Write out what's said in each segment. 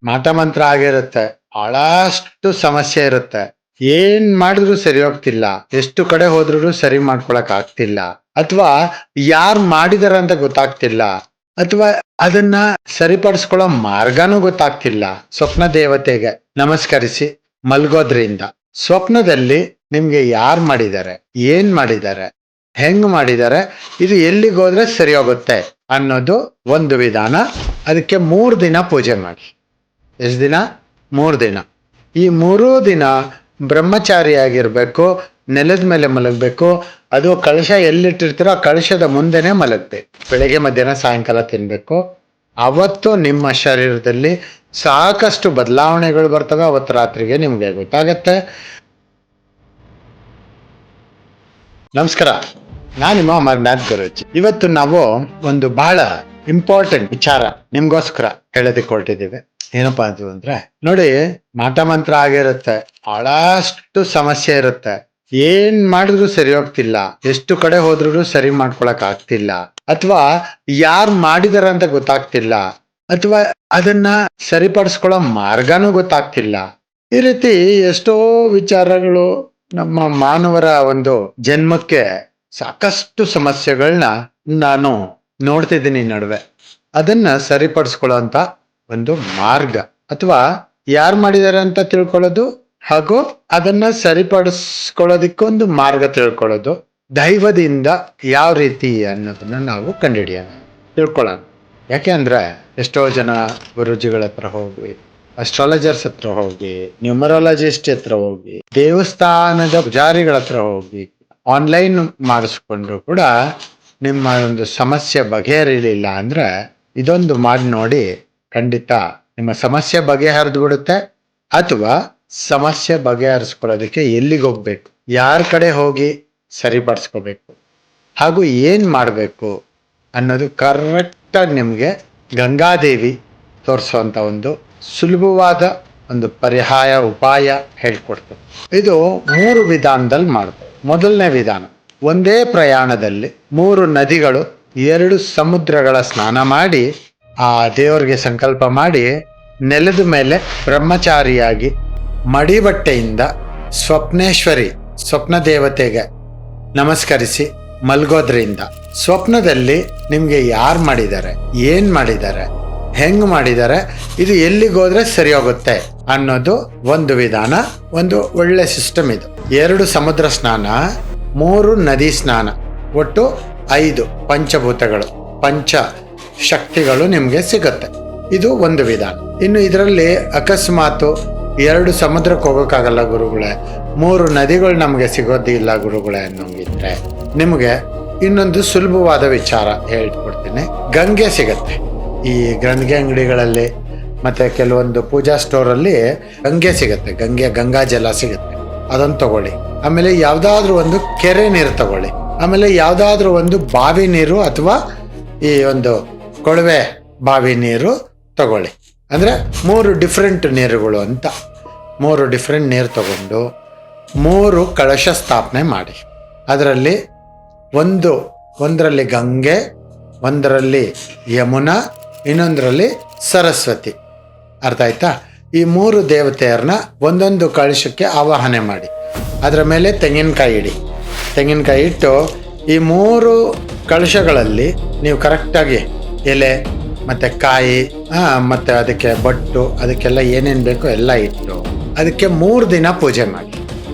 ಮಾಟ ಮಂತ್ರ ಆಗಿರುತ್ತೆ, ಬಹಳಷ್ಟು ಸಮಸ್ಯೆ ಇರುತ್ತೆ. ಏನ್ ಮಾಡಿದ್ರು ಸರಿ ಹೋಗ್ತಿಲ್ಲ, ಎಷ್ಟು ಕಡೆ ಹೋದ್ರು ಸರಿ ಮಾಡ್ಕೊಳಕ್ ಆಗ್ತಿಲ್ಲ, ಅಥವಾ ಯಾರು ಮಾಡಿದಾರ ಅಂತ ಗೊತ್ತಾಗ್ತಿಲ್ಲ, ಅಥವಾ ಅದನ್ನ ಸರಿಪಡಿಸ್ಕೊಳ್ಳೋ ಮಾರ್ಗನೂ ಗೊತ್ತಾಗ್ತಿಲ್ಲ. ಸ್ವಪ್ನ ದೇವತೆಗೆ ನಮಸ್ಕರಿಸಿ ಮಲ್ಗೋದ್ರಿಂದ ಸ್ವಪ್ನದಲ್ಲಿ ನಿಮ್ಗೆ ಯಾರು ಮಾಡಿದ್ದಾರೆ, ಏನ್ ಮಾಡಿದ್ದಾರೆ, ಹೆಂಗ್ ಮಾಡಿದ್ದಾರೆ, ಇದು ಎಲ್ಲಿಗೆ ಹೋದ್ರೆ ಸರಿ ಹೋಗುತ್ತೆ ಅನ್ನೋದು ಒಂದು ವಿಧಾನ. ಅದಕ್ಕೆ 3 ದಿನ ಪೂಜೆ ಮಾಡಿ. ಎಷ್ಟು ದಿನ? 3 ದಿನ. ಈ 3 ದಿನ ಬ್ರಹ್ಮಚಾರಿಯಾಗಿರ್ಬೇಕು, ನೆಲದ ಮೇಲೆ ಮಲಗಬೇಕು. ಅದು ಕಳಶ ಎಲ್ಲಿಟ್ಟಿರ್ತೀರೋ ಆ ಕಳಶದ ಮುಂದೆನೆ ಮಲಗಬೇಕು. ಬೆಳಗ್ಗೆ ಮಧ್ಯಾಹ್ನ ಸಾಯಂಕಾಲ ತಿನ್ಬೇಕು. ಅವತ್ತು ನಿಮ್ಮ ಶರೀರದಲ್ಲಿ ಸಾಕಷ್ಟು ಬದಲಾವಣೆಗಳು ಬರ್ತವೆ. ಅವತ್ತು ರಾತ್ರಿಗೆ ನಿಮ್ಗೆ ಗೊತ್ತಾಗತ್ತೆ. ನಮಸ್ಕಾರ, ನಾನು ನಿಮ್ಮ ಅಮರನಾಥ್ ಗುರೂಜಿ. ಇವತ್ತು ನಾವು ಒಂದು ಬಹಳ ಇಂಪಾರ್ಟೆಂಟ್ ವಿಚಾರ ನಿಮ್ಗೋಸ್ಕರ ಹೇಳೋದಕ್ಕೆ ಹೊರಟಿದ್ದೀವಿ. ಏನಪ್ಪಾ ಅದು ಅಂದ್ರೆ, ನೋಡಿ, ಮಾಟ ಮಂತ್ರ ಆಗಿರುತ್ತೆ, ಬಹಳಷ್ಟು ಸಮಸ್ಯೆ ಇರುತ್ತೆ. ಏನ್ ಮಾಡಿದ್ರು ಸರಿ ಹೋಗ್ತಿಲ್ಲ, ಎಷ್ಟು ಕಡೆ ಹೋದ್ರು ಸರಿ ಮಾಡ್ಕೊಳಕ್ ಆಗ್ತಿಲ್ಲ, ಅಥವಾ ಯಾರು ಮಾಡಿದಾರ ಅಂತ ಗೊತ್ತಾಗ್ತಿಲ್ಲ, ಅಥವಾ ಅದನ್ನ ಸರಿಪಡಿಸ್ಕೊಳ್ಳೋ ಮಾರ್ಗನೂ ಗೊತ್ತಾಗ್ತಿಲ್ಲ. ಈ ರೀತಿ ಎಷ್ಟೋ ವಿಚಾರಗಳು ನಮ್ಮ ಮಾನವರ ಒಂದು ಜನ್ಮಕ್ಕೆ ಸಾಕಷ್ಟು ಸಮಸ್ಯೆಗಳನ್ನ ನಾನು ನೋಡ್ತಿದ್ದೀನಿ ನಡುವೆ. ಅದನ್ನ ಸರಿಪಡಿಸ್ಕೊಳ್ಳೋ ಅಂತ ಒಂದು ಮಾರ್ಗ, ಅಥವಾ ಯಾರು ಮಾಡಿದ್ದಾರೆ ಅಂತ ತಿಳ್ಕೊಳ್ಳೋದು, ಹಾಗೂ ಅದನ್ನ ಸರಿಪಡಿಸ್ಕೊಳ್ಳೋದಿಕ್ಕೊಂದು ಮಾರ್ಗ ತಿಳ್ಕೊಳ್ಳೋದು, ದೈವದಿಂದ ಯಾವ ರೀತಿ ಅನ್ನೋದನ್ನ ನಾವು ಕಂಡುಹಿಡಿಯೋಣ, ತಿಳ್ಕೊಳ್ಳೋಣ. ಯಾಕೆ ಅಂದ್ರೆ, ಎಷ್ಟೋ ಜನ ಗುರುಜಿಗಳ ಹತ್ರ ಹೋಗಿ, ಅಸ್ಟ್ರಾಲಜರ್ಸ್ ಹತ್ರ ಹೋಗಿ, ನ್ಯೂಮರಾಲಜಿಸ್ಟ್ ಹತ್ರ ಹೋಗಿ, ದೇವಸ್ಥಾನದ ಪೂಜಾರಿಗಳ ಹತ್ರ ಹೋಗಿ, ಆನ್ಲೈನ್ ಮಾಡಿಸ್ಕೊಂಡ್ರು ಕೂಡ ನಿಮ್ಮ ಒಂದು ಸಮಸ್ಯೆ ಬಗೆಹರಿಲಿಲ್ಲ ಅಂದ್ರೆ, ಇದೊಂದು ಮಾಡಿ ನೋಡಿ, ಖಂಡಿತ ನಿಮ್ಮ ಸಮಸ್ಯೆ ಬಗೆಹರಿದು ಬಿಡುತ್ತೆ. ಅಥವಾ ಸಮಸ್ಯೆ ಬಗೆಹರಿಸ್ಕೊಳ್ಳೋದಕ್ಕೆ ಎಲ್ಲಿಗೆ ಹೋಗ್ಬೇಕು, ಯಾರ ಕಡೆ ಹೋಗಿ ಸರಿಪಡಿಸ್ಕೋಬೇಕು, ಹಾಗೂ ಏನ್ ಮಾಡಬೇಕು ಅನ್ನೋದು ಕರೆಕ್ಟಾಗಿ ನಿಮಗೆ ಗಂಗಾದೇವಿ ತೋರಿಸುವಂತ ಒಂದು ಸುಲಭವಾದ ಒಂದು ಪರ್ಯಾಯ ಉಪಾಯ ಹೇಳ್ಕೊಡ್ತಾರೆ. ಇದು 3 ವಿಧಾನದಲ್ಲಿ ಮಾಡ್ತಾರೆ. ಮೊದಲನೇ ವಿಧಾನ, ಒಂದೇ ಪ್ರಯಾಣದಲ್ಲಿ 3 ನದಿಗಳು, 2 ಸಮುದ್ರಗಳ ಸ್ನಾನ ಮಾಡಿ, ಆ ದೇವರಿಗೆ ಸಂಕಲ್ಪ ಮಾಡಿ, ನೆಲದ ಮೇಲೆ ಬ್ರಹ್ಮಚಾರಿಯಾಗಿ ಮಡಿಬಟ್ಟೆಯಿಂದ ಸ್ವಪ್ನೇಶ್ವರಿ, ಸ್ವಪ್ನ ದೇವತೆಗೆ ನಮಸ್ಕರಿಸಿ ಮಲ್ಗೋದ್ರಿಂದ ಸ್ವಪ್ನದಲ್ಲಿ ನಿಮ್ಗೆ ಯಾರು ಮಾಡಿದ್ದಾರೆ, ಏನ್ ಮಾಡಿದ್ದಾರೆ, ಹೆಂಗ್ ಮಾಡಿದ್ದಾರೆ, ಇದು ಎಲ್ಲಿಗೆ ಹೋದ್ರೆ ಸರಿ ಹೋಗುತ್ತೆ ಅನ್ನೋದು ಒಂದು ವಿಧಾನ. ಒಂದು ಒಳ್ಳೆ ಸಿಸ್ಟಮ್ ಇದು. 2 ಸಮುದ್ರ ಸ್ನಾನ, 3 ನದಿ ಸ್ನಾನ, ಒಟ್ಟು 5 ಪಂಚಭೂತಗಳು, ಪಂಚ ಶಕ್ತಿಗಳು ನಿಮ್ಗೆ ಸಿಗುತ್ತೆ. ಇದು ಒಂದು ವಿಧಾನ. ಇನ್ನು ಇದರಲ್ಲಿ ಅಕಸ್ಮಾತ್ 2 ಸಮುದ್ರಕ್ಕೆ ಹೋಗೋಕ್ಕಾಗಲ್ಲ ಗುರುಗಳೇ, 3 ನದಿಗಳು ನಮ್ಗೆ ಸಿಗೋದಿಲ್ಲ ಗುರುಗಳೇ ಅನ್ನೋಂಗಿದ್ರೆ, ನಿಮ್ಗೆ ಇನ್ನೊಂದು ಸುಲಭವಾದ ವಿಚಾರ ಹೇಳ್ಕೊಡ್ತೀನಿ. ಗಂಗೆ ಸಿಗತ್ತೆ ಈ ಗಂಗೆ ಅಂಗಡಿಗಳಲ್ಲಿ, ಮತ್ತೆ ಕೆಲವೊಂದು ಪೂಜಾ ಸ್ಟೋರಲ್ಲಿ ಗಂಗೆ ಸಿಗತ್ತೆ, ಗಂಗಾ ಜಲ ಸಿಗುತ್ತೆ, ಅದನ್ನು ತಗೊಳ್ಳಿ. ಆಮೇಲೆ ಯಾವ್ದಾದ್ರು ಒಂದು ಕೆರೆ ನೀರು ತಗೊಳ್ಳಿ. ಆಮೇಲೆ ಯಾವ್ದಾದ್ರು ಒಂದು ಬಾವಿ ನೀರು ಅಥವಾ ಈ ಒಂದು ಕೊಳವೆ ಬಾವಿ ನೀರು ತಗೊಳ್ಳಿ. ಅಂದ್ರೆ 3 ಡಿಫ್ರೆಂಟ್ ನೀರುಗಳು ಅಂತ, 3 ಡಿಫ್ರೆಂಟ್ ನೀರು ತಗೊಂಡು 3 ಕಳಶ ಸ್ಥಾಪನೆ ಮಾಡಿ. ಅದರಲ್ಲಿ ಒಂದರಲ್ಲಿ ಗಂಗೆ, ಒಂದರಲ್ಲಿ ಯಮುನಾ, ಇನ್ನೊಂದರಲ್ಲಿ ಸರಸ್ವತಿ. ಅರ್ಥ ಆಯ್ತಾ? ಈ 3 ದೇವತೆಯರನ್ನ ಒಂದೊಂದು ಕಳಶಕ್ಕೆ ಆವಾಹನೆ ಮಾಡಿ. ಅದರ ಮೇಲೆ ತೆಂಗಿನಕಾಯಿ ಇಡಿ. ತೆಂಗಿನಕಾಯಿ ಇಟ್ಟು ಈ 3 ಕಳಶಗಳಲ್ಲಿ ನೀವು ಕರೆಕ್ಟಾಗಿ ಎಲೆ ಮತ್ತು ಕಾಯಿ, ಮತ್ತು ಅದಕ್ಕೆ ಬಟ್ಟು, ಅದಕ್ಕೆಲ್ಲ ಏನೇನು ಬೇಕೋ ಎಲ್ಲ ಇಟ್ಟು ಅದಕ್ಕೆ 3 ದಿನ ಪೂಜೆ ಮಾಡಿ.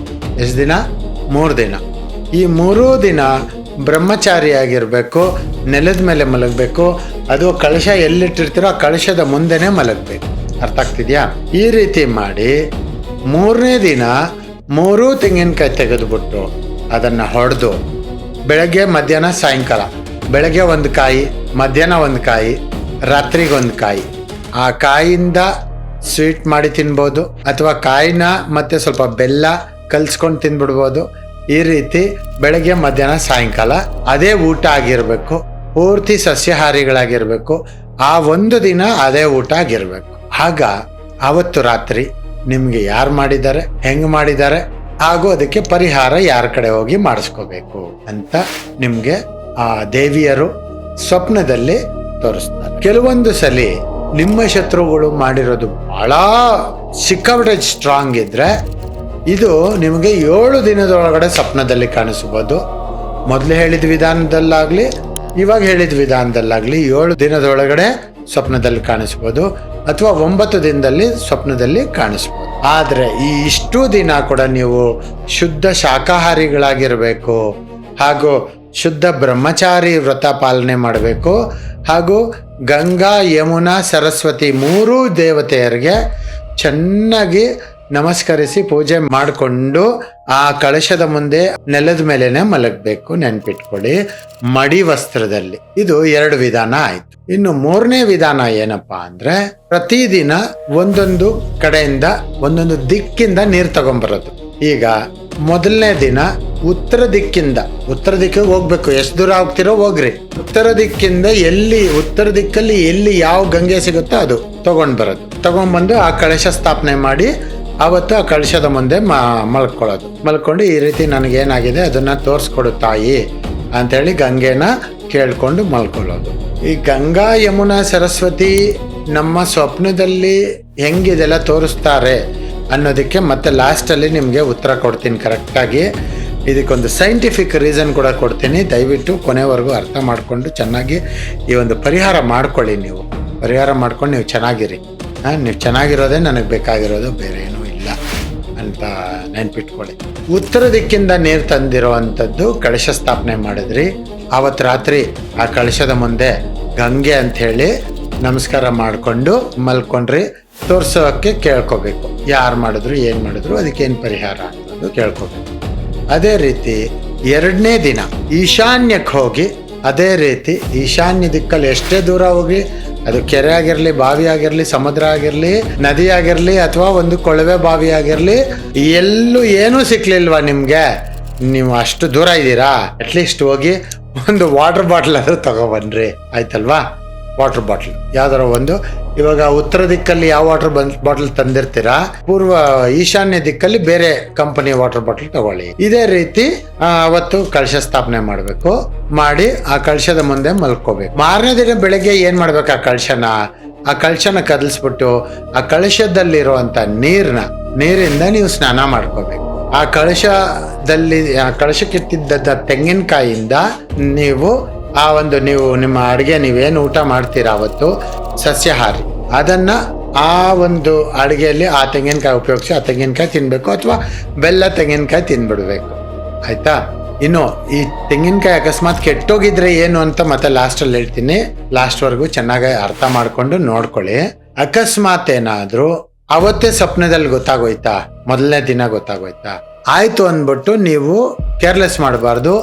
ಎಷ್ಟು ದಿನ? 3 ದಿನ. ಈ 3 ದಿನ ಬ್ರಹ್ಮಚಾರಿಯಾಗಿರಬೇಕು, ನೆಲದ ಮೇಲೆ ಮಲಗಬೇಕು. ಅದು ಕಳಶ ಎಲ್ಲಿಟ್ಟಿರ್ತೀರೋ ಆ ಕಳಶದ ಮುಂದೆನೇ ಮಲಗಬೇಕು. ಅರ್ಥ ಆಗ್ತಿದ್ಯಾ? ಈ ರೀತಿ ಮಾಡಿ 3ನೇ ದಿನ 3 ತೆಂಗಿನಕಾಯಿ ತೆಗೆದುಬಿಟ್ಟು ಅದನ್ನು ಹೊಡೆದು, ಬೆಳಗ್ಗೆ ಮಧ್ಯಾಹ್ನ ಸಾಯಂಕಾಲ, ಬೆಳಗ್ಗೆ 1 ಕಾಯಿ, ಮಧ್ಯಾಹ್ನ 1 ಕಾಯಿ, ರಾತ್ರಿಗೆ 1 ಕಾಯಿ. ಆ ಕಾಯಿಂದ ಸ್ವೀಟ್ ಮಾಡಿ ತಿನ್ಬೋದು, ಅಥವಾ ಕಾಯಿನ ಮತ್ತೆ ಸ್ವಲ್ಪ ಬೆಲ್ಲ ಕಲ್ಸ್ಕೊಂಡು ತಿನ್ಬಿಡ್ಬೋದು. ಈ ರೀತಿ ಬೆಳಗ್ಗೆ ಮಧ್ಯಾಹ್ನ ಸಾಯಂಕಾಲ ಅದೇ ಊಟ ಆಗಿರಬೇಕು. ಪೂರ್ತಿ ಸಸ್ಯಾಹಾರಿಗಳಾಗಿರ್ಬೇಕು. ಆ 1 ದಿನ ಅದೇ ಊಟ ಆಗಿರ್ಬೇಕು. ಆಗ ಆವತ್ತು ರಾತ್ರಿ ನಿಮ್ಗೆ ಯಾರು ಮಾಡಿದ್ದಾರೆ, ಹೆಂಗ್ ಮಾಡಿದ್ದಾರೆ, ಹಾಗೂ ಅದಕ್ಕೆ ಪರಿಹಾರ ಯಾರ ಕಡೆ ಹೋಗಿ ಮಾಡಿಸ್ಕೋಬೇಕು ಅಂತ ನಿಮ್ಗೆ ಆ ದೇವಿಯರು ಸ್ವಪ್ನದಲ್ಲಿ ತೋರಿಸ್ತಾರೆ. ಕೆಲವೊಂದು ಸಲಿ ನಿಮ್ಮ ಶತ್ರುಗಳು ಮಾಡಿರೋದು ಬಹಳ ಸಿಕ್ಕಾಪಟ್ಟೆ ಸ್ಟ್ರಾಂಗ್ ಇದ್ರೆ ಇದು ನಿಮಗೆ 7 ದಿನದೊಳಗಡೆ ಸ್ವಪ್ನದಲ್ಲಿ ಕಾಣಿಸಬಹುದು. ಮೊದಲು ಹೇಳಿದ ವಿಧಾನದಲ್ಲಾಗ್ಲಿ ಇವಾಗ ಹೇಳಿದ ವಿಧಾನದಲ್ಲಾಗ್ಲಿ 7 ದಿನದೊಳಗಡೆ ಸ್ವಪ್ನದಲ್ಲಿ ಕಾಣಿಸ್ಬೋದು, ಅಥವಾ 9 ದಿನದಲ್ಲಿ ಸ್ವಪ್ನದಲ್ಲಿ ಕಾಣಿಸ್ಬೋದು. ಆದರೆ ಈ ಇಷ್ಟು ದಿನ ಕೂಡ ನೀವು ಶುದ್ಧ ಶಾಕಾಹಾರಿಗಳಾಗಿರಬೇಕು, ಹಾಗೂ ಶುದ್ಧ ಬ್ರಹ್ಮಚಾರಿ ವ್ರತ ಪಾಲನೆ ಮಾಡಬೇಕು, ಹಾಗೂ ಗಂಗಾ ಯಮುನಾ ಸರಸ್ವತಿ 3 ದೇವತೆಯರಿಗೆ ಚೆನ್ನಾಗಿ ನಮಸ್ಕರಿಸಿ ಪೂಜೆ ಮಾಡಿಕೊಂಡು ಆ ಕಳಶದ ಮುಂದೆ ನೆಲದ ಮೇಲೆನೆ ಮಲಗಬೇಕು. ನೆನ್ಪಿಟ್ಕೊಳ್ಳಿ, ಮಡಿ ವಸ್ತ್ರದಲ್ಲಿ. ಇದು 2 ವಿಧಾನ ಆಯ್ತು. ಇನ್ನು 3ನೇ ವಿಧಾನ ಏನಪ್ಪಾ ಅಂದ್ರೆ, ಪ್ರತಿದಿನ ಒಂದೊಂದು ಕಡೆಯಿಂದ ಒಂದೊಂದು ದಿಕ್ಕಿಂದ ನೀರು ತಗೊಂಡ್ಬರೋದು. ಈಗ ಮೊದಲನೇ ದಿನ ಉತ್ತರ ದಿಕ್ಕಿಗೆ ಹೋಗ್ಬೇಕು. ಎಷ್ಟು ದೂರ ಹೋಗ್ತಿರೋ ಹೋಗ್ರಿ. ಉತ್ತರ ದಿಕ್ಕಲ್ಲಿ ಎಲ್ಲಿ ಯಾವ ಗಂಗೆ ಸಿಗುತ್ತೋ ಅದು ತಗೊಂಡ್ಬಂದು ಆ ಕಳಶ ಸ್ಥಾಪನೆ ಮಾಡಿ ಅವತ್ತು ಆ ಕಳಶದ ಮುಂದೆ ಮಲ್ಕೊಳ್ಳೋದು. ಈ ರೀತಿ ನನಗೇನಾಗಿದೆ ಅದನ್ನ ತೋರಿಸ್ಕೊಡು ತಾಯಿ ಅಂತೇಳಿ ಗಂಗೆನ ಕೇಳ್ಕೊಂಡು ಮಲ್ಕೊಳ್ಳೋದು. ಈ ಗಂಗಾ ಯಮುನಾ ಸರಸ್ವತಿ ನಮ್ಮ ಸ್ವಪ್ನದಲ್ಲಿ ಹೆಂಗಿದೆಲ್ಲ ತೋರಿಸ್ತಾರೆ ಅನ್ನೋದಕ್ಕೆ ಮತ್ತೆ ಲಾಸ್ಟಲ್ಲಿ ನಿಮಗೆ ಉತ್ತರ ಕೊಡ್ತೀನಿ ಕರೆಕ್ಟಾಗಿ. ಇದಕ್ಕೊಂದು ಸೈಂಟಿಫಿಕ್ ರೀಸನ್ ಕೂಡ ಕೊಡ್ತೀನಿ. ದಯವಿಟ್ಟು ಕೊನೆವರೆಗೂ ಅರ್ಥ ಮಾಡಿಕೊಂಡು ಚೆನ್ನಾಗಿ ಈ ಒಂದು ಪರಿಹಾರ ಮಾಡ್ಕೊಳ್ಳಿ. ಪರಿಹಾರ ಮಾಡ್ಕೊಂಡು ನೀವು ಚೆನ್ನಾಗಿರಿ. ನೀವು ಚೆನ್ನಾಗಿರೋದೇ ನನಗೆ ಬೇಕಾಗಿರೋದು, ಬೇರೆ ಏನೂ ಇಲ್ಲ ಅಂತ ನೆನ್ಪಿಟ್ಕೊಳ್ಳಿ. ಉತ್ತರ ದಿಕ್ಕಿಂದ ನೀರು ತಂದಿರೋವಂಥದ್ದು ಕಳಶ ಸ್ಥಾಪನೆ ಮಾಡಿದ್ರಿ. ಆವತ್ತು ರಾತ್ರಿ ಆ ಕಳಶದ ಮುಂದೆ ಗಂಗೆ ಅಂತ ಹೇಳಿ ನಮಸ್ಕಾರ ಮಾಡಿಕೊಂಡು ಮಲ್ಕೊಂಡ್ರಿ. ತೋರ್ಸೋಕ್ಕೆ ಕೇಳ್ಕೋಬೇಕು, ಯಾರು ಮಾಡಿದ್ರು ಏನು ಮಾಡಿದ್ರು ಅದಕ್ಕೇನು ಪರಿಹಾರ ಅನ್ನೋದು ಕೇಳ್ಕೋಬೇಕು. ಅದೇ ರೀತಿ 2ನೇ ದಿನ ಈಶಾನ್ಯಕ್ಕೆ ಹೋಗಿ, ಅದೇ ರೀತಿ ಈಶಾನ್ಯ ದಿಕ್ಕಲ್ಲಿ ಎಷ್ಟೇ ದೂರ ಹೋಗಿ, ಅದು ಕೆರೆ ಆಗಿರಲಿ, ಬಾವಿ ಆಗಿರಲಿ, ಸಮುದ್ರ ಆಗಿರಲಿ, ನದಿ ಆಗಿರಲಿ, ಅಥವಾ ಒಂದು ಕೊಳವೆ ಬಾವಿ ಆಗಿರಲಿ, ಎಲ್ಲೂ ಏನೂ ಸಿಕ್ಲಿಲ್ವಾ ನಿಮಗೆ, ನೀವು ಅಷ್ಟು ದೂರ ಇದ್ದೀರಾ, ಅಟ್ಲೀಸ್ಟ್ ಹೋಗಿ ಒಂದು ವಾಟರ್ ಬಾಟ್ಲ್ ಆದರೂ ತಗೊಬನ್ರಿ, ಆಯ್ತಲ್ವಾ? ವಾಟರ್ ಬಾಟ್ಲ್ ಯಾವ್ದಾರ ಒಂದು. ಇವಾಗ ಉತ್ತರ ದಿಕ್ಕಲ್ಲಿ ಯಾವ ವಾಟರ್ ಬಾಟಲ್ ತಂದಿರ್ತೀರಾ, ಈಶಾನ್ಯ ದಿಕ್ಕಲ್ಲಿ ಬೇರೆ ಕಂಪನಿ ವಾಟರ್ ಬಾಟಲ್ ತಗೊಳ್ಳಿ. ಇದೇ ರೀತಿ ಅವತ್ತು ಕಳಶ ಸ್ಥಾಪನೆ ಮಾಡಬೇಕು. ಮಾಡಿ ಆ ಕಳಶದ ಮುಂದೆ ಮಲ್ಕೋಬೇಕು. ಮಾರನೇ ದಿನ ಬೆಳಗ್ಗೆ ಏನ್ ಮಾಡ್ಬೇಕು, ಆ ಕಳಶನ ಕದಲ್ಸ್ಬಿಟ್ಟು ಆ ಕಳಶದಲ್ಲಿರುವಂತ ನೀರಿಂದ ನೀವು ಸ್ನಾನ ಮಾಡ್ಕೋಬೇಕು. ಆ ಕಳಶಕ್ಕಿಟ್ಟಿದ್ದ ತೆಂಗಿನಕಾಯಿಯಿಂದ ನೀವು ನೀವು ನಿಮ್ಮ ಅಡುಗೆ ನೀವೇನು ಊಟ ಮಾಡ್ತೀರಾ ಅವತ್ತು ಸಸ್ಯಾಹಾರಿ, ಅದನ್ನ ಆ ಒಂದು ಅಡುಗೆಯಲ್ಲಿ ಆ ತೆಂಗಿನಕಾಯಿ ಉಪಯೋಗಿಸಿ ಆ ತೆಂಗಿನಕಾಯಿ ತಿನ್ಬೇಕು, ಅಥವಾ ಬೆಲ್ಲ ತೆಂಗಿನಕಾಯಿ ತಿನ್ಬಿಡ್ಬೇಕು. ಆಯ್ತಾ? ಇನ್ನು ಈ ತೆಂಗಿನಕಾಯಿ ಅಕಸ್ಮಾತ್ ಕೆಟ್ಟೋಗಿದ್ರೆ ಏನು ಅಂತ ಮತ್ತೆ ಲಾಸ್ಟಲ್ಲಿ ಹೇಳ್ತೀನಿ. ಲಾಸ್ಟ್ವರೆಗೂ ಚೆನ್ನಾಗಿ ಅರ್ಥ ಮಾಡ್ಕೊಂಡು ನೋಡ್ಕೊಳ್ಳಿ. ಅಕಸ್ಮಾತ್ ಏನಾದ್ರೂ ಅವತ್ತೇ ಸ್ವಪ್ನದಲ್ಲಿ ಗೊತ್ತಾಗೋಯ್ತಾ, ಮೊದಲನೇ ದಿನ ಗೊತ್ತಾಗೋಯ್ತಾ, ಆಯ್ತು ಅಂದ್ಬಿಟ್ಟು ನೀವು ಕೇರ್ಲೆಸ್ ಮಾಡಬಾರ್ದು.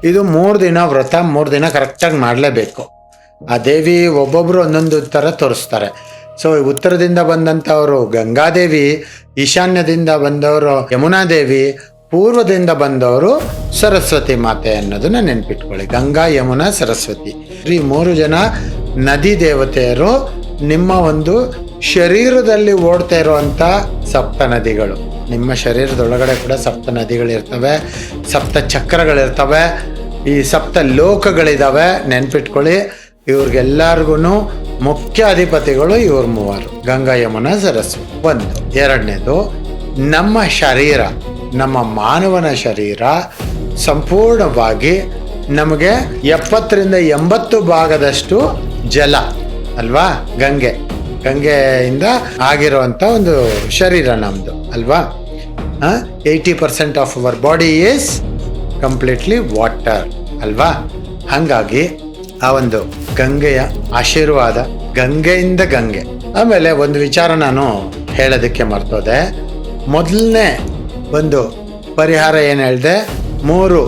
ಇದು 3 ದಿನ ವ್ರತ, 3 ದಿನ ಕರೆಕ್ಟಾಗಿ ಮಾಡಲೇಬೇಕು. ಆ ದೇವಿ ಒಬ್ಬೊಬ್ರು ಒಂದೊಂದು ಥರ ತೋರಿಸ್ತಾರೆ. ಸೊ ಉತ್ತರದಿಂದ ಬಂದಂಥವರು ಗಂಗಾದೇವಿ, ಈಶಾನ್ಯದಿಂದ ಬಂದವರು ಯಮುನಾದೇವಿ, ಪೂರ್ವದಿಂದ ಬಂದವರು ಸರಸ್ವತಿ ಮಾತೆ ಅನ್ನೋದನ್ನ ನೆನ್ಪಿಟ್ಕೊಳ್ಳಿ. ಗಂಗಾ, ಯಮುನಾ, ಸರಸ್ವತಿ ಈ 3 ಜನ ನದಿ ದೇವತೆಯರು ನಿಮ್ಮ ಒಂದು ಶರೀರದಲ್ಲಿ ಓಡ್ತಾ ಇರುವಂಥ ಸಪ್ತ ನದಿಗಳು. ನಿಮ್ಮ ಶರೀರದೊಳಗಡೆ ಕೂಡ ಸಪ್ತ ನದಿಗಳಿರ್ತವೆ, ಸಪ್ತ ಚಕ್ರಗಳಿರ್ತವೆ, ಈ ಸಪ್ತ ಲೋಕಗಳಿದ್ದಾವೆ. ನೆನ್ಪಿಟ್ಕೊಳ್ಳಿ. ಇವ್ರಿಗೆಲ್ಲರಿಗೂ ಮುಖ್ಯ ಅಧಿಪತಿಗಳು ಇವ್ರು 3: ಗಂಗಾ, ಯಮುನಾ, ಸರಸ್ವತಿ. 1. 2ನೇದು, ನಮ್ಮ ಶರೀರ, ನಮ್ಮ ಮಾನವನ ಶರೀರ ಸಂಪೂರ್ಣವಾಗಿ ನಮಗೆ 70ರಿಂದ 80 ಭಾಗದಷ್ಟು ಜಲ ಅಲ್ವಾ? ಗಂಗೆಯಿಂದ ಆಗಿರುವಂಥ ಒಂದು ಶರೀರ ನಮ್ಮದು ಅಲ್ವಾ? 80% of our body is completely water ಅಲ್ವಾ? ಹಾಗಾಗಿ ಆ ಒಂದು ಗಂಗೆಯ ಆಶೀರ್ವಾದ, ಗಂಗೆಯಿಂದ ಗಂಗೆ. ಆಮೇಲೆ ಒಂದು ವಿಚಾರ ನಾನು ಹೇಳೋದಕ್ಕೆ ಮರ್ತೋದೆ. ಮೊದಲನೇ ಒಂದು ಪರಿಹಾರ ಏನು ಹೇಳಿದೆ, 3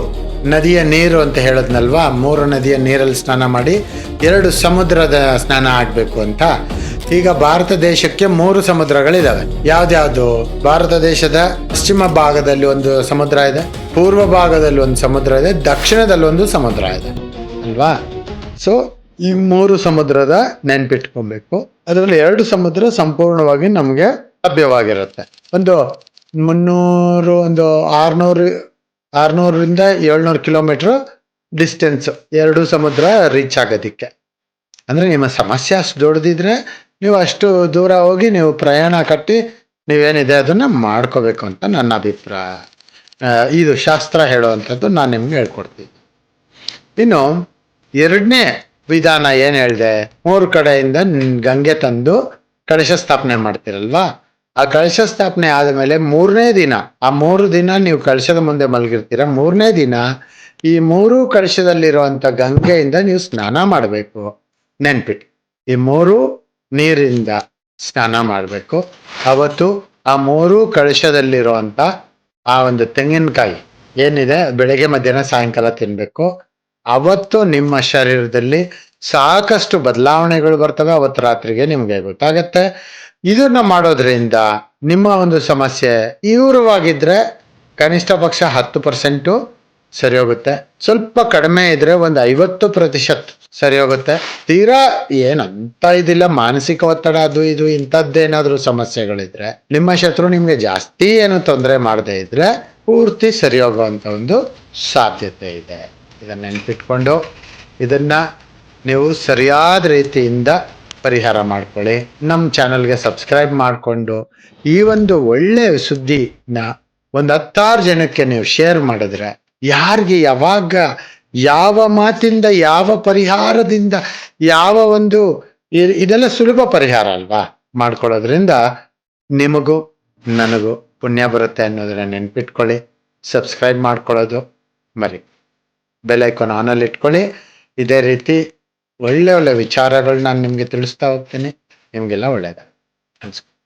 ನದಿಯ ನೀರು ಅಂತ ಹೇಳದ್ನಲ್ವಾ? 3 ನದಿಯ ನೀರಲ್ಲಿ ಸ್ನಾನ ಮಾಡಿ 2 ಸಮುದ್ರದ ಸ್ನಾನ ಆಗಬೇಕು ಅಂತ. ಈಗ ಭಾರತ ದೇಶಕ್ಕೆ 3 ಸಮುದ್ರಗಳಿದಾವೆ. ಯಾವ್ದ್ಯಾವ್ದು? ಭಾರತ ದೇಶದ ಪಶ್ಚಿಮ ಭಾಗದಲ್ಲಿ ಒಂದು ಸಮುದ್ರ ಇದೆ, ಪೂರ್ವ ಭಾಗದಲ್ಲಿ ಒಂದು ಸಮುದ್ರ ಇದೆ, ದಕ್ಷಿಣದಲ್ಲಿ ಒಂದು ಸಮುದ್ರ ಇದೆ ಅಲ್ವಾ? ಸೊ ಈ 3 ಸಮುದ್ರದ ನೆನ್ಪಿಟ್ಕೊಬೇಕು. ಅದರಲ್ಲಿ 2 ಸಮುದ್ರ ಸಂಪೂರ್ಣವಾಗಿ ನಮಗೆ ಲಭ್ಯವಾಗಿರುತ್ತೆ. ಒಂದು 300, ಒಂದು 600ರಿಂದ 700 ಕಿಲೋಮೀಟರ್ ಡಿಸ್ಟೆನ್ಸ್ 2 ಸಮುದ್ರ ರೀಚ್ ಆಗೋದಿಕ್ಕೆ. ಅಂದರೆ ನಿಮ್ಮ ಸಮಸ್ಯೆ ಅಷ್ಟು ದೊಡ್ಡದಿದ್ರೆ ನೀವು ಅಷ್ಟು ದೂರ ಹೋಗಿ ನೀವು ಪ್ರಯಾಣ ಕಟ್ಟಿ ನೀವೇನಿದೆ ಅದನ್ನು ಮಾಡ್ಕೋಬೇಕು ಅಂತ ನನ್ನ ಅಭಿಪ್ರಾಯ. ಇದು ಶಾಸ್ತ್ರ ಹೇಳುವಂಥದ್ದು ನಾನು ನಿಮ್ಗೆ ಹೇಳ್ಕೊಡ್ತೀನಿ. ಇನ್ನು ಎರಡನೇ ವಿಧಾನ ಏನು ಹೇಳಿದೆ, 3 ಕಡೆಯಿಂದ ಗಂಗೆ ತಂದು ಕಳಶ ಸ್ಥಾಪನೆ ಮಾಡ್ತೀರಲ್ವಾ, ಆ ಕಳಶ ಸ್ಥಾಪನೆ ಆದಮೇಲೆ 3ನೇ ದಿನ, ಆ 3 ದಿನ ನೀವು ಕಳಶದ ಮುಂದೆ ಮಲಗಿರ್ತೀರ. 3ನೇ ದಿನ ಈ 3 ಕಳಶದಲ್ಲಿರುವಂಥ ಗಂಗೆಯಿಂದ ನೀವು ಸ್ನಾನ ಮಾಡಬೇಕು. ನೆನ್ಪಿಟ್ಟು, ಈ 3 ನೀರಿಂದ ಸ್ನಾನ ಮಾಡಬೇಕು. ಅವತ್ತು ಆ 3 ಕಳಶದಲ್ಲಿರುವಂಥ ಆ ಒಂದು ತೆಂಗಿನಕಾಯಿ ಏನಿದೆ, ಬೆಳಗ್ಗೆ ಮಧ್ಯಾಹ್ನ ಸಾಯಂಕಾಲ ತಿನ್ಬೇಕು. ಅವತ್ತು ನಿಮ್ಮ ಶರೀರದಲ್ಲಿ ಸಾಕಷ್ಟು ಬದಲಾವಣೆಗಳು ಬರ್ತವೆ. ಅವತ್ತು ರಾತ್ರಿಗೆ ನಿಮ್ಗೆ ಗೊತ್ತಾಗತ್ತೆ. ಇದನ್ನ ಮಾಡೋದ್ರಿಂದ ನಿಮ್ಮ ಒಂದು ಸಮಸ್ಯೆ ತೀವ್ರವಾಗಿದ್ರೆ ಕನಿಷ್ಠ ಪಕ್ಷ 10% ಸರಿ ಹೋಗುತ್ತೆ. ಸ್ವಲ್ಪ ಕಡಿಮೆ ಇದ್ರೆ ಒಂದು 50% ಸರಿ ಹೋಗುತ್ತೆ. ತೀರಾ ಏನಂತ ಇದಿಲ್ಲ, ಮಾನಸಿಕ ಒತ್ತಡ ಅದು ಇದು ಇಂಥದ್ದೇನಾದ್ರೂ ಸಮಸ್ಯೆಗಳಿದ್ರೆ, ನಿಮ್ಮ ಶತ್ರು ನಿಮ್ಗೆ ಜಾಸ್ತಿ ಏನು ತೊಂದರೆ ಮಾಡದೇ ಇದ್ರೆ ಪೂರ್ತಿ ಸರಿ ಹೋಗುವಂತ ಒಂದು ಸಾಧ್ಯತೆ ಇದೆ. ಇದನ್ನ ನೆನ್ಪಿಟ್ಕೊಂಡು ಇದನ್ನ ನೀವು ಸರಿಯಾದ ರೀತಿಯಿಂದ ಪರಿಹಾರ ಮಾಡ್ಕೊಳ್ಳಿ. ನಮ್ಮ ಚಾನಲ್ಗೆ ಸಬ್ಸ್ಕ್ರೈಬ್ ಮಾಡಿಕೊಂಡು ಈ ಒಂದು ಒಳ್ಳೆಯ ಸುದ್ದಿನ ಒಂದು 10 ಜನಕ್ಕೆ ನೀವು ಶೇರ್ ಮಾಡಿದ್ರೆ, ಯಾರಿಗೆ ಯಾವಾಗ ಯಾವ ಮಾತಿಂದ ಯಾವ ಪರಿಹಾರದಿಂದ ಯಾವ ಒಂದು ಇದೆಲ್ಲ ಸುಲಭ ಪರಿಹಾರ ಅಲ್ವಾ, ಮಾಡ್ಕೊಳ್ಳೋದ್ರಿಂದ ನಿಮಗೂ ನನಗೂ ಪುಣ್ಯ ಬರುತ್ತೆ ಅನ್ನೋದನ್ನ ನೆನ್ಪಿಟ್ಕೊಳ್ಳಿ. ಸಬ್ಸ್ಕ್ರೈಬ್ ಮಾಡ್ಕೊಳ್ಳೋದು ಮರಿ, ಬೆಲ್ ಐಕಾನ್ ಆನಲ್ಲಿ ಇಟ್ಕೊಳ್ಳಿ. ಇದೇ ರೀತಿ ಒಳ್ಳೆ ಒಳ್ಳೆ ವಿಚಾರಗಳು ನಾನು ನಿಮಗೆ ತಿಳಿಸ್ತಾ ಹೋಗ್ತೀನಿ. ನಿಮಗೆಲ್ಲ ಒಳ್ಳೆಯದ. ನಮಸ್ಕಾರ.